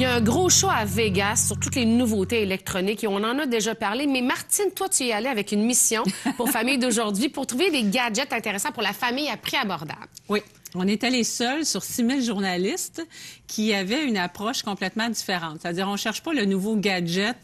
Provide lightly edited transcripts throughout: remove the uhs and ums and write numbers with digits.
Il y a un gros show à Vegas sur toutes les nouveautés électroniques et on en a déjà parlé. Mais Martine, toi, tu y es allée avec une mission pour Famille d'aujourd'hui pour trouver des gadgets intéressants pour la famille à prix abordable. Oui. On est allé seuls sur 6000 journalistes qui avaient une approche complètement différente. C'est-à-dire, on cherche pas le nouveau gadget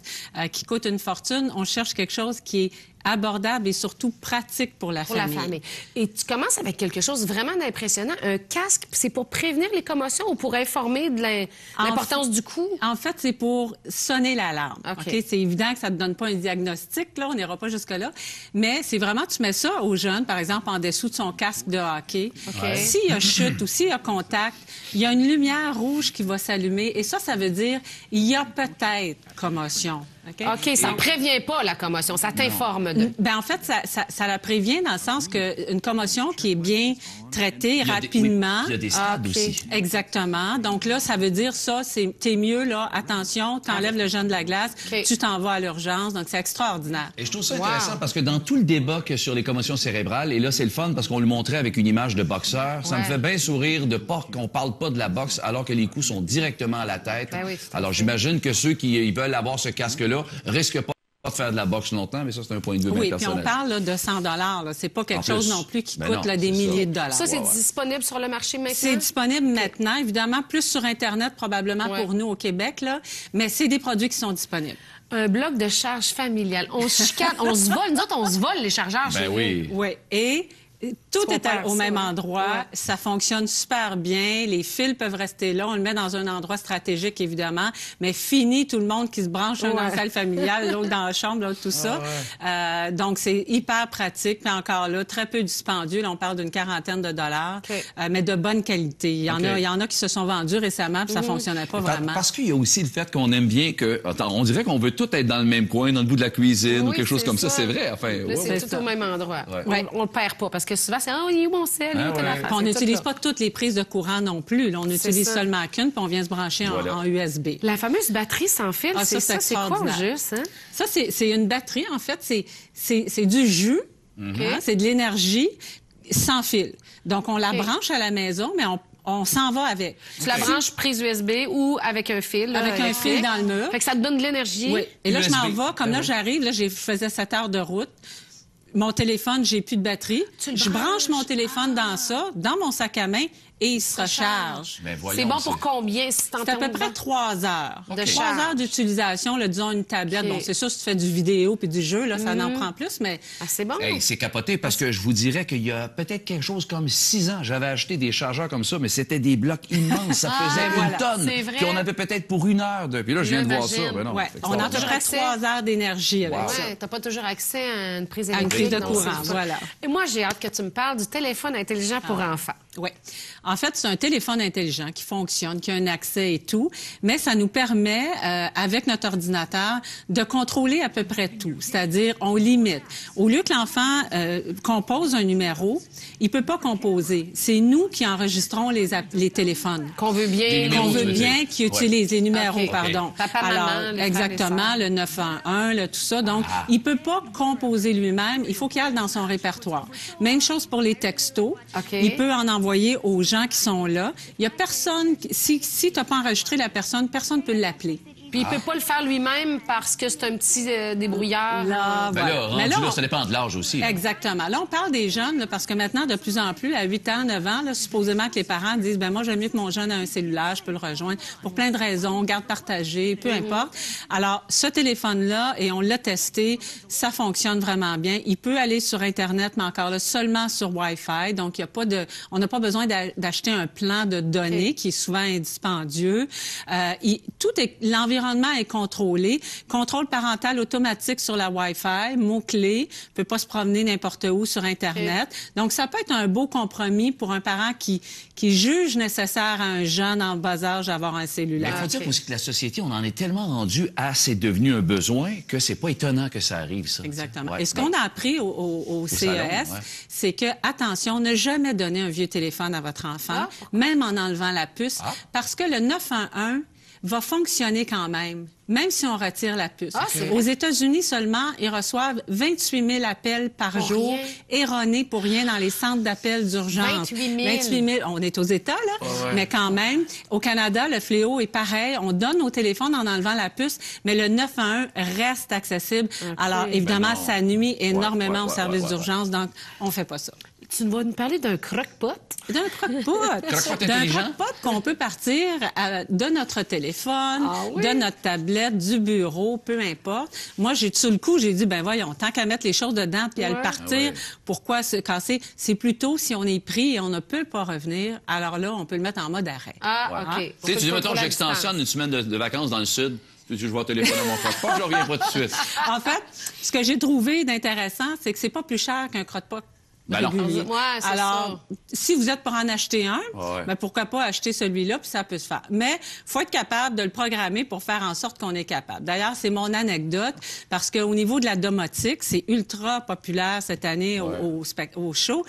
qui coûte une fortune. On cherche quelque chose qui est abordable et surtout pratique pour la famille. Et tu commences avec quelque chose vraiment d'impressionnant. Un casque, c'est pour prévenir les commotions ou pour informer de l'importance du coup? En fait, c'est pour sonner l'alarme. Okay. C'est évident que ça ne te donne pas un diagnostic, là, on n'ira pas jusque-là. Mais c'est vraiment, tu mets ça aux jeunes, par exemple, en dessous de son casque de hockey. S'il y a chute ou s'il y a contact, il y a une lumière rouge qui va s'allumer. Et ça veut dire il y a peut-être commotion. OK, ça ne prévient pas la commotion, ça t'informe de... Ben en fait, ça la prévient dans le sens qu'une commotion qui est bien traitée rapidement... il y a des stades aussi. Exactement. Donc là, ça veut dire ça, t'es mieux, là, attention, t'enlèves le jeune de la glace, tu t'en vas à l'urgence, donc c'est extraordinaire. Et je trouve ça intéressant parce que dans tout le débat sur les commotions cérébrales, et là, c'est le fun parce qu'on le montrait avec une image de boxeur, ça me fait bien sourire de pas qu'on parle pas de la boxe alors que les coups sont directement à la tête. Alors j'imagine que ceux qui veulent avoir ce casque-là risquent pas de faire de la boxe longtemps, mais ça, c'est un point de vue bien personnel. Oui, puis on parle là, de 100 $. C'est pas quelque chose non plus qui coûte des milliers de dollars. Ça, c'est disponible sur le marché maintenant? C'est disponible maintenant, évidemment, plus sur Internet probablement pour nous au Québec, là, mais c'est des produits qui sont disponibles. Un bloc de charge familiale. On se chicane, on se vole. Nous autres, on se vole les chargeurs. Oui. Oui, et... Tout est au même endroit, ça fonctionne super bien, les fils peuvent rester là, on le met dans un endroit stratégique évidemment, mais fini tout le monde qui se branche un dans la salle familiale, l'autre dans la chambre, l'autre tout ça. Donc c'est hyper pratique, puis encore là, très peu dispendieux, là, on parle d'une quarantaine de dollars, mais de bonne qualité. Il y en a qui se sont vendus récemment, puis ça fonctionnait pas vraiment. Parce qu'il y a aussi le fait qu'on aime bien que, on dirait qu'on veut tout être dans le même coin, dans le bout de la cuisine ou quelque chose comme ça, c'est vrai. Enfin, c'est tout au même endroit. On le perd pas parce que souvent, c'est « Oh, il est où mon sel? On n'utilise pas toutes les prises de courant non plus. Là, on utilise seulement qu'une, puis on vient se brancher en USB. La fameuse batterie sans fil, c'est quoi au juste? Hein? Ça, c'est une batterie, en fait. C'est du jus, c'est de l'énergie sans fil. Donc, on la branche à la maison, mais on s'en va avec. Tu la branches prise USB ou avec un fil? Avec un fil dans le mur. Fait que ça te donne de l'énergie. Oui. Et là, je m'en vais. Comme là, j'arrive, là, je faisais 7 heures de route. Mon téléphone, j'ai plus de batterie. Je branche mon téléphone dans ça, dans mon sac à main, et il se recharge. C'est bon pour combien? C'est à peu près 3 heures. 3 heures d'utilisation, disons une tablette. Bon, c'est sûr, si tu fais du vidéo puis du jeu, là, ça en prend plus, mais... c'est bon. C'est capoté parce que je vous dirais qu'il y a peut-être quelque chose comme 6 ans, j'avais acheté des chargeurs comme ça, mais c'était des blocs immenses. Ça faisait une tonne. Puis on avait peut-être pour 1 heure de... Puis là, je viens de voir ça. Ben non, on a à peu près 3 heures d'énergie avec ça. T'as pas toujours accès à une prise électrique. À une prise de courant, voilà. Et moi, j'ai hâte que tu me parles du téléphone intelligent pour enfants. Oui. En fait, c'est un téléphone intelligent qui fonctionne, qui a un accès et tout, mais ça nous permet, avec notre ordinateur, de contrôler à peu près tout. C'est-à-dire, on limite. Au lieu que l'enfant compose un numéro, il peut pas composer. C'est nous qui enregistrons les téléphones. Qu'on veut bien. Qu'on veut bien, qui utilisent les numéros, pardon. Papa, maman, exactement, le 911, tout ça. Donc, il peut pas composer lui-même. Il faut qu'il aille dans son répertoire. Même chose pour les textos. Il peut en envoyer aux gens qui sont là. Il y a personne, si tu n'as pas enregistré la personne, personne ne peut l'appeler. Puis il peut pas le faire lui-même parce que c'est un petit débrouillard. Là, là, ça dépend de l'âge aussi. Exactement. Là, on parle des jeunes, là, parce que maintenant, de plus en plus, à 8 ans, 9 ans, là, supposément que les parents disent, moi, j'aime mieux que mon jeune ait un cellulaire, je peux le rejoindre pour plein de raisons, garde partagée, peu importe. Alors, ce téléphone-là, et on l'a testé, ça fonctionne vraiment bien. Il peut aller sur Internet, mais encore là, seulement sur Wi-Fi. Donc, on n'a pas besoin d'acheter un plan de données qui est souvent indispendieux. L'environnement est contrôlé. Contrôle parental automatique sur la Wi-Fi, mots-clés, peut pas se promener n'importe où sur Internet. Donc, ça peut être un beau compromis pour un parent qui juge nécessaire à un jeune en bas âge d'avoir un cellulaire. Il faut dire aussi que la société, on en est tellement rendu à c'est devenu un besoin que c'est pas étonnant que ça arrive, ça. Exactement. Et ce qu'on a appris au CES, c'est que, attention, ne jamais donner un vieux téléphone à votre enfant, même en enlevant la puce, parce que le 911 va fonctionner quand même. même si on retire la puce. Ah, c'est Aux États-Unis seulement, ils reçoivent 28 000 appels par jour rien. erronés pour rien dans les centres d'appels d'urgence. 28 000. 000. On est aux États, là, mais quand même. Au Canada, le fléau est pareil. On donne nos téléphones en enlevant la puce, mais le 911 reste accessible. Okay. Alors, évidemment, ça nuit énormément aux services d'urgence, donc on fait pas ça. Tu vas nous parler d'un croque-pot? D'un croque-pot. Croque-pot D'un intelligent? croque-pot qu'on peut partir de notre téléphone, de notre tablette, du bureau, peu importe. Moi, sur le coup, j'ai dit, ben voyons, tant qu'à mettre les choses dedans puis à le partir, pourquoi se casser? C'est plutôt si on est pris et on ne peut pas revenir, alors là, on peut le mettre en mode arrêt. Ah, OK. Tu sais, tu dis, mettons, j'extensionne une semaine de vacances dans le sud. Je vois téléphoner mon croque-pot, je reviens pas tout de suite. En fait, ce que j'ai trouvé d'intéressant, c'est que c'est pas plus cher qu'un croque-pot. Ben non. régulier. Ouais, c'est Alors, si vous êtes pour en acheter un, Ouais. ben pourquoi pas acheter celui-là, puis ça peut se faire. Mais faut être capable de le programmer pour faire en sorte qu'on est capable. D'ailleurs, c'est mon anecdote, parce qu'au niveau de la domotique, c'est ultra populaire cette année au show,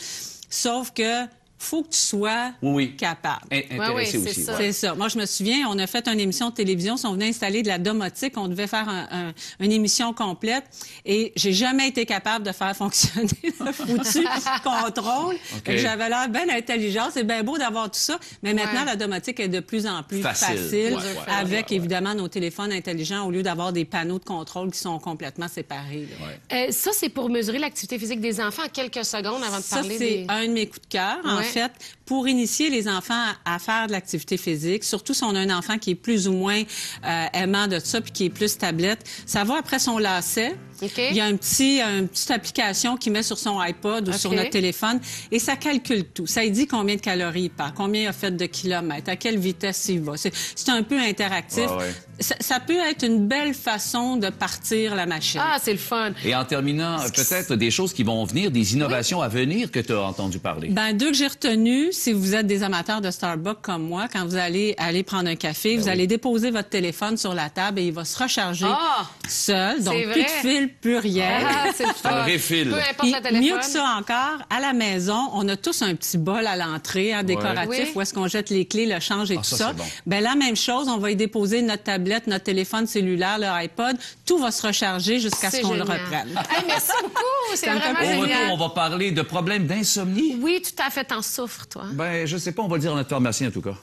sauf que faut que tu sois capable. Intéressé aussi. ça. C'est ça. Moi, je me souviens, on a fait une émission de télévision, on venait installer de la domotique, on devait faire une émission complète et j'ai jamais été capable de faire fonctionner le foutu contrôle. J'avais l'air bien intelligent, c'est bien beau d'avoir tout ça, mais maintenant, la domotique est de plus en plus facile avec, évidemment, nos téléphones intelligents au lieu d'avoir des panneaux de contrôle qui sont complètement séparés. Ça, c'est pour mesurer l'activité physique des enfants en quelques secondes avant de parler Ça, c'est un de mes coups de cœur. En fait, pour initier les enfants à faire de l'activité physique, surtout si on a un enfant qui est plus ou moins aimant de ça puis qui est plus tablette, ça va après son lacet. Il y a une petite application qui met sur son iPod ou sur notre téléphone et ça calcule tout. Ça dit combien de calories il part, combien il a fait de kilomètres, à quelle vitesse il va. C'est un peu interactif. Ça peut être une belle façon de partir la machine. Ah, c'est le fun. Et en terminant, peut-être des choses qui vont venir, des innovations à venir que tu as entendu parler. Ben, deux que j'ai retenues, si vous êtes des amateurs de Starbucks comme moi, quand vous allez aller prendre un café, vous allez déposer votre téléphone sur la table et il va se recharger seul. Donc, plus de fil, plus rien. Ah, c'est le fun. Un refill. Peu importe le téléphone. Mieux que ça encore, à la maison, on a tous un petit bol à l'entrée, décoratif, où est-ce qu'on jette les clés, le change et tout ça. Bon. Ben, la même chose, on va y déposer notre tablette, notre téléphone cellulaire, le iPod. Tout va se recharger jusqu'à ce qu'on le reprenne. Hey, merci beaucoup. C'est vraiment Au génial. retour, on va parler de problèmes d'insomnie. Oui, tout à fait. T'en souffres, toi. Ben, je sais pas, on va le dire à notre pharmacien, en tout cas.